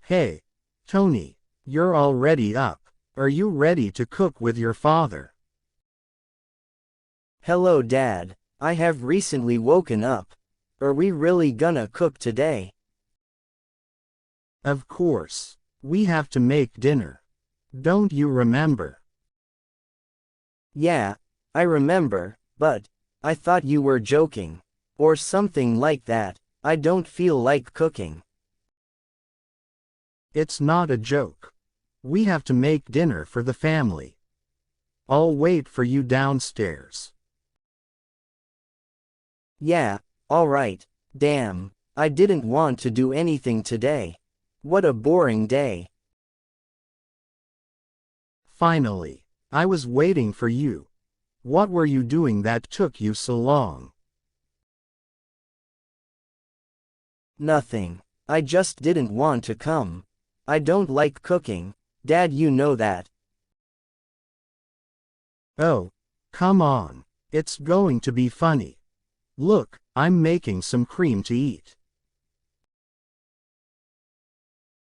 Hey, Tony, you're already up. Are you ready to cook with your father? Hello, Dad. I have recently woken up. Are we really gonna cook today? Of course. We have to make dinner. Don't you remember? Yeah, I remember, but I thought you were joking. Or something like that. I don't feel like cooking. It's not a joke. We have to make dinner for the family. I'll wait for you downstairs. Yeah, alright. Damn, I didn't want to do anything today. What a boring day. Finally, I was waiting for you. What were you doing that took you so long? Nothing. I just didn't want to come. I don't like cooking. Dad, you know that. Oh, come on. It's going to be funny. Look, I'm making some cream to eat.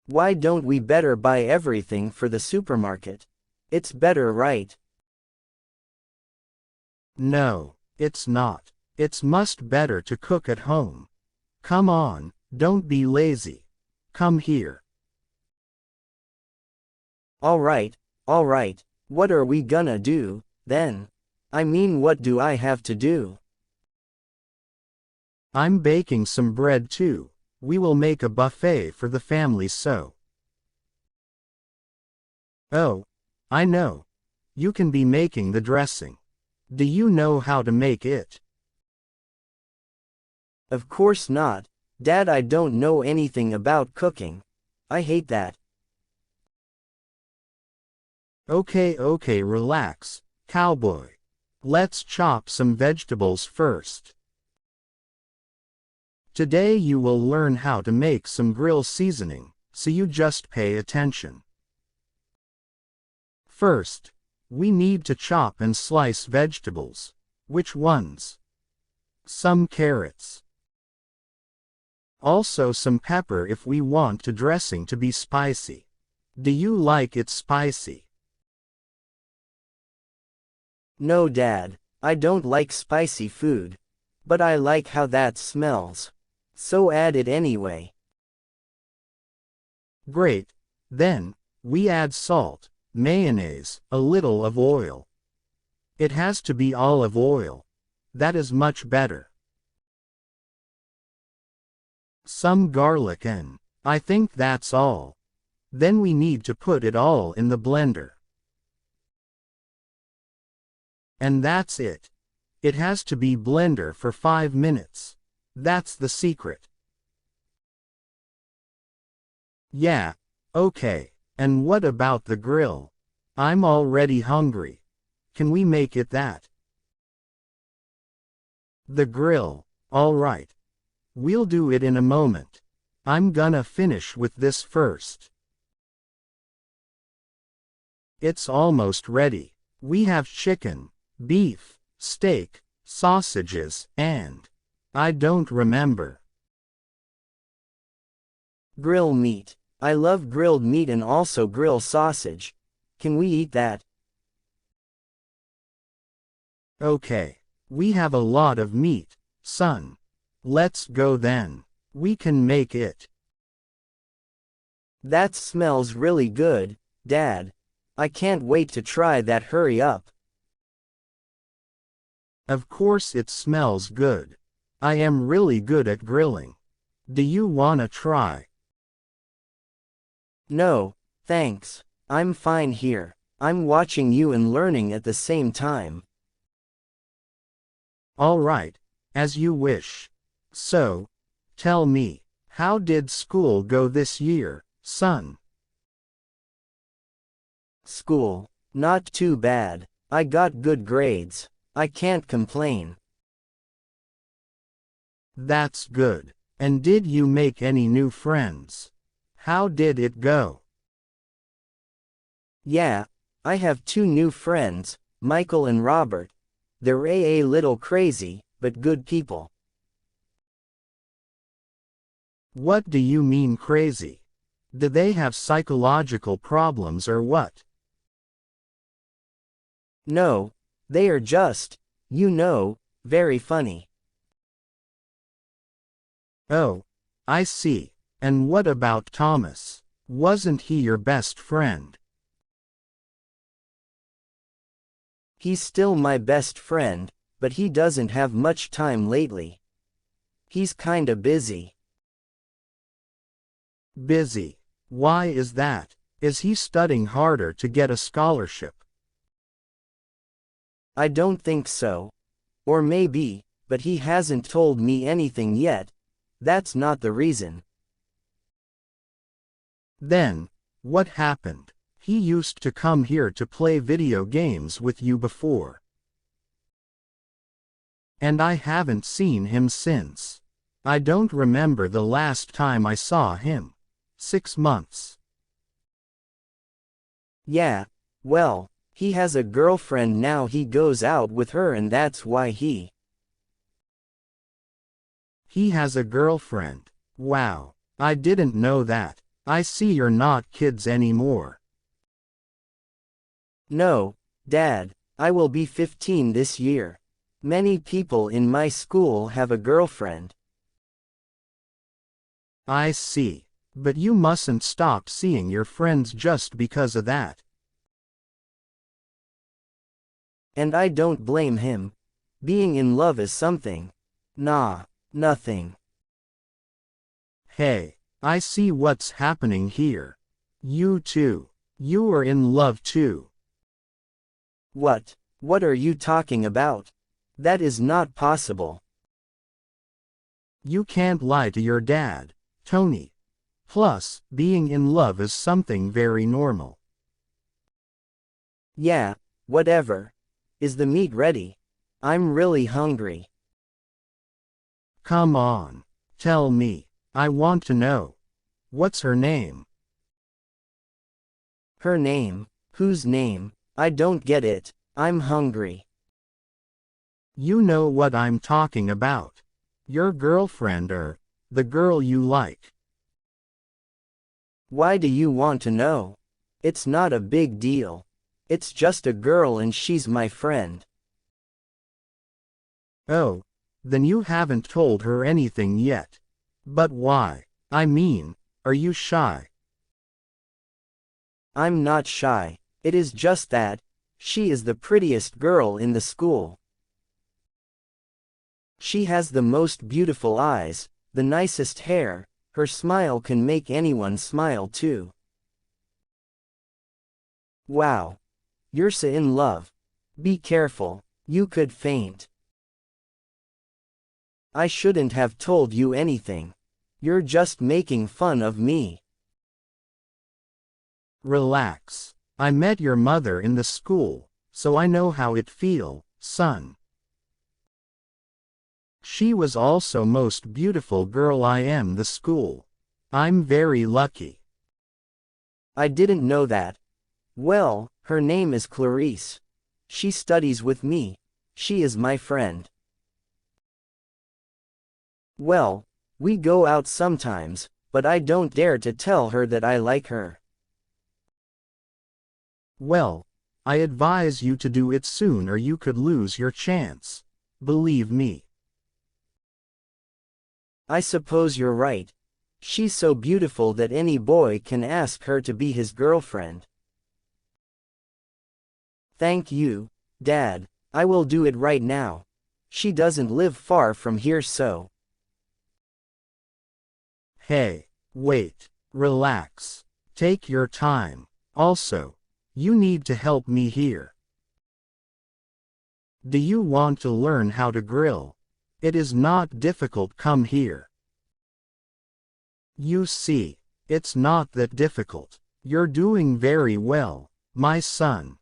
Why don't we better buy everything for the supermarket? It's better, right? No, it's not. It's much better to cook at home. Come on, don't be lazy. Come here. Alright, alright. What are we gonna do, then? I mean, what do I have to do? I'm baking some bread too. We will make a buffet for the family so. Oh, I know. You can be making the dressing. Do you know how to make it? Of course not. Dad, I don't know anything about cooking. I hate that. Okay, relax, cowboy. Let's chop some vegetables first. Today you will learn how to make some grill seasoning, so you just pay attention. First, we need to chop and slice vegetables. Which ones? Some carrots. Also some pepper if we want the dressing to be spicy. Do you like it spicy? No, Dad, I don't like spicy food. But I like how that smells. So add it anyway. Great. Then, we add salt, mayonnaise, a little of oil. It has to be olive oil. That is much better. Some garlic and I think that's all. Then we need to put it all in the blender. And that's it. It has to be blender for 5 minutes. That's the secret. Yeah, okay. And what about the grill? I'm already hungry. Can we make it that? The grill, alright. We'll do it in a moment. I'm gonna finish with this first. It's almost ready. We have chicken, beef, steak, sausages, and I don't remember. Grill meat. I love grilled meat and also grill sausage. Can we eat that? Okay. We have a lot of meat, son. Let's go then. We can make it. That smells really good, Dad. I can't wait to try that. Hurry up. Of course it smells good. I am really good at grilling. Do you wanna try? No, thanks. I'm fine here. I'm watching you and learning at the same time. Alright, as you wish. So, tell me, how did school go this year, son? School. Not too bad. I got good grades. I can't complain. That's good. And did you make any new friends? How did it go? Yeah, I have 2 new friends, Michael and Robert. They're a little crazy, but good people. What do you mean crazy? Do they have psychological problems or what? No, they are just, very funny. Oh, I see. And what about Thomas? Wasn't he your best friend? He's still my best friend, but he doesn't have much time lately. He's kinda busy. Busy. Why is that? Is he studying harder to get a scholarship? I don't think so. Or maybe, but he hasn't told me anything yet. That's not the reason. Then, what happened? He used to come here to play video games with you before. And I haven't seen him since. I don't remember the last time I saw him. 6 months. Yeah, well, he has a girlfriend now, he goes out with her, and that's why he has a girlfriend. Wow, I didn't know that. I see you're not kids anymore. No, Dad, I will be 15 this year. Many people in my school have a girlfriend. I see. But you mustn't stop seeing your friends just because of that. And I don't blame him. Being in love is something. Nah, nothing. Hey, I see what's happening here. You too. You are in love too. What? What are you talking about? That is not possible. You can't lie to your dad, Tony. Plus, being in love is something very normal. Yeah, whatever. Is the meat ready? I'm really hungry. Come on. Tell me. I want to know. What's her name? Her name? Whose name? I don't get it. I'm hungry. You know what I'm talking about. Your girlfriend or the girl you like. Why do you want to know? It's not a big deal. It's just a girl and she's my friend. Oh, then you haven't told her anything yet. But why? I mean, are you shy? I'm not shy. It is just that she is the prettiest girl in the school. She has the most beautiful eyes, the nicest hair, her smile can make anyone smile too. Wow. You're so in love. Be careful, you could faint. I shouldn't have told you anything. You're just making fun of me. Relax. I met your mother in the school, so I know how it feels, son. She was also most beautiful girl I am the school. I'm very lucky. I didn't know that. Well, her name is Clarice. She studies with me. She is my friend. Well, we go out sometimes, but I don't dare to tell her that I like her. Well, I advise you to do it soon or you could lose your chance. Believe me. I suppose you're right. She's so beautiful that any boy can ask her to be his girlfriend. Thank you, Dad. I will do it right now. She doesn't live far from here, so. Hey, wait, relax. Take your time. Also, you need to help me here. Do you want to learn how to grill? It is not difficult, come here. You see, it's not that difficult. You're doing very well, my son.